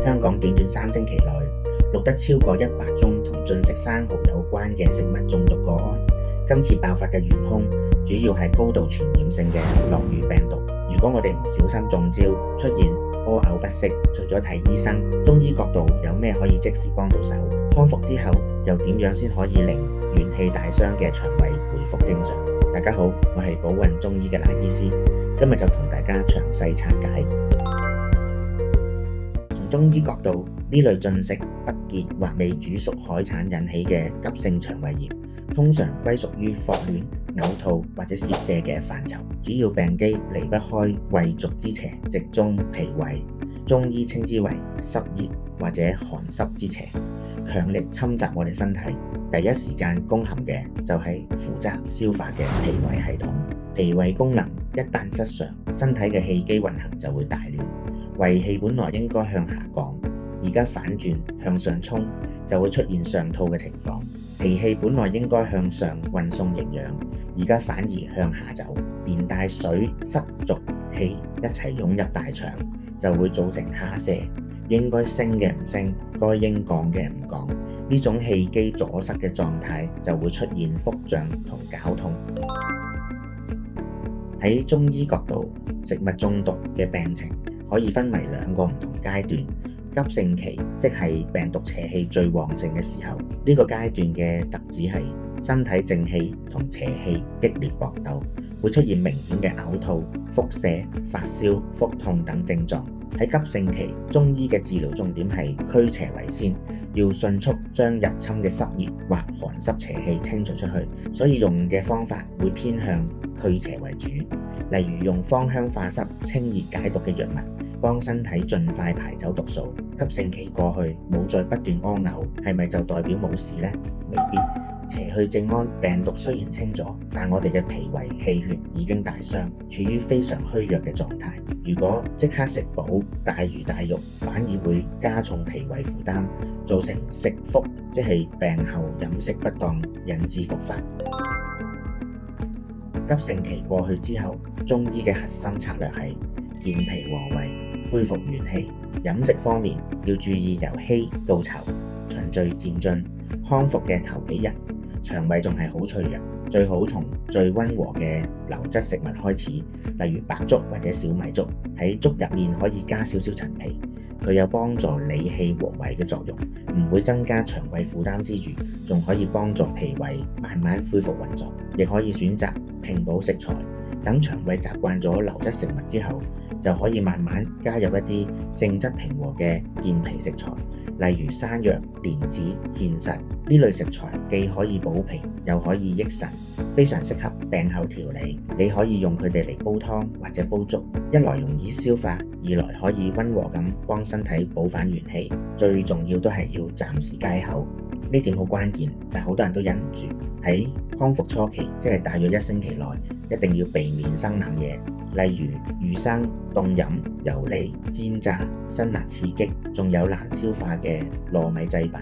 香港短短3星期內錄得超過100宗同進食生蠔有關嘅食物中毒個案。今次爆發嘅元兇主要係高度傳染性嘅諾如病毒。如果我哋唔小心中招，出現屙嘔不適，除咗睇醫生，中醫角度有咩可以即時幫到手？康復之後又點樣先可以令元氣大傷嘅腸胃回復正常？大家好，我係寶運中醫嘅賴醫師，今日就同大家詳細拆解。從中醫角度，呢類進食不潔或未煮熟海產引起嘅急性腸胃炎，通常歸屬於霍亂、嘔吐或者泄瀉嘅範疇，主要病機離不開胃濁之邪，直中脾胃，中醫稱之為濕熱或者寒濕之邪，強力侵襲我哋身體。第一時間攻陷嘅就係負責消化嘅脾胃系統。脾胃功能一旦失常，身體嘅氣機運行就會大亂，胃氣本來應該向下降，而家反轉向上衝，就會出現上吐嘅情況。脾氣本來應該向上運送營養，而家反而向下走，連帶水濕濁氣一齊湧入大腸，就會造成下瀉，應該升嘅唔升，該應降嘅唔降，呢種氣機阻塞嘅狀態就會出現腹脹同絞痛。喺中醫角度，食物中毒嘅病情可以分為2個唔同階段。急性期即係病毒邪氣最旺盛嘅時候，呢個階段嘅特質係身體正氣同邪氣激烈搏鬥，會出現明顯嘅嘔吐、腹瀉、發燒、腹痛等症狀。喺急性期，中醫嘅治療重點係驅邪為先，要迅速將入侵嘅濕熱或寒濕邪氣清除出去，所以用嘅方法會偏向驅邪為主，例如用芳香化濕、清熱解毒嘅藥物，幫身體盡快排走毒素。急性期過去，冇再不斷屙嘔，係咪就代表冇事呢？未必。邪去正安，病毒雖然清咗，但我哋嘅脾胃氣血已經大傷，處於非常虛弱嘅狀態。如果即刻食補大魚大肉，反而會加重脾胃負擔，造成食腹，即係病後飲食不當，引致復發。急性期過去之後，中醫嘅核心策略係健脾和胃，恢復元氣。飲食方面要注意由稀到稠，循序漸進。康復嘅頭幾日，腸胃仲係好脆弱，最好從最溫和嘅流質食物開始，例如白粥或者小米粥。喺粥入面可以加少少陳皮，佢有幫助理氣和胃嘅作用，唔會增加腸胃負擔之餘，仲可以幫助脾胃慢慢恢復運作。亦可以選擇平補食材，等腸胃習慣咗流質食物之後，就可以慢慢加入一啲性質平和嘅健脾食材，例如山藥、蓮子、芡實呢類食材，既可以補脾，又可以益腎，非常適合病後調理。你可以用佢哋嚟煲湯或者煲粥，一來容易消化，二來可以溫和咁幫身體補返元氣。最重要都係要暫時戒口，呢點好關鍵，但好多人都忍唔住。喺康復初期，即係大約1星期內，一定要避免生冷嘢，例如魚生、凍飲、油膩、煎炸、辛辣刺激，仲有難消化嘅糯米製品。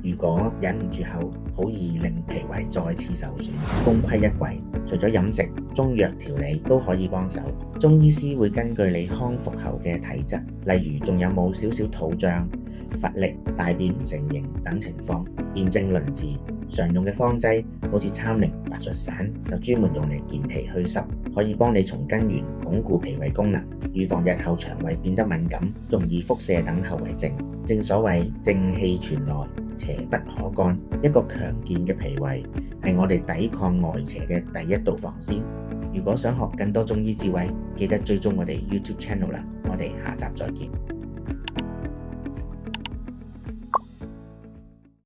如果忍唔住口，好易令脾胃再次受損。功虧一簣，除咗飲食，中藥調理都可以幫手。中醫師會根據你康復後嘅體質，例如仲有冇少少肚脹、乏力、大便唔成形等情況，辨證論治。常用嘅方劑好似參苓、白術散，就專門用嚟健脾祛濕，可以幫你從根源鞏固脾胃功能，預防日後腸胃變得敏感、容易腹瀉等後遺症。正所謂正氣存內，邪不可干。一個強健嘅脾胃係我哋抵抗外邪嘅第一道防線。如果想學更多中醫智慧，記得追蹤我哋 YouTube channel 啦。我哋下集再見。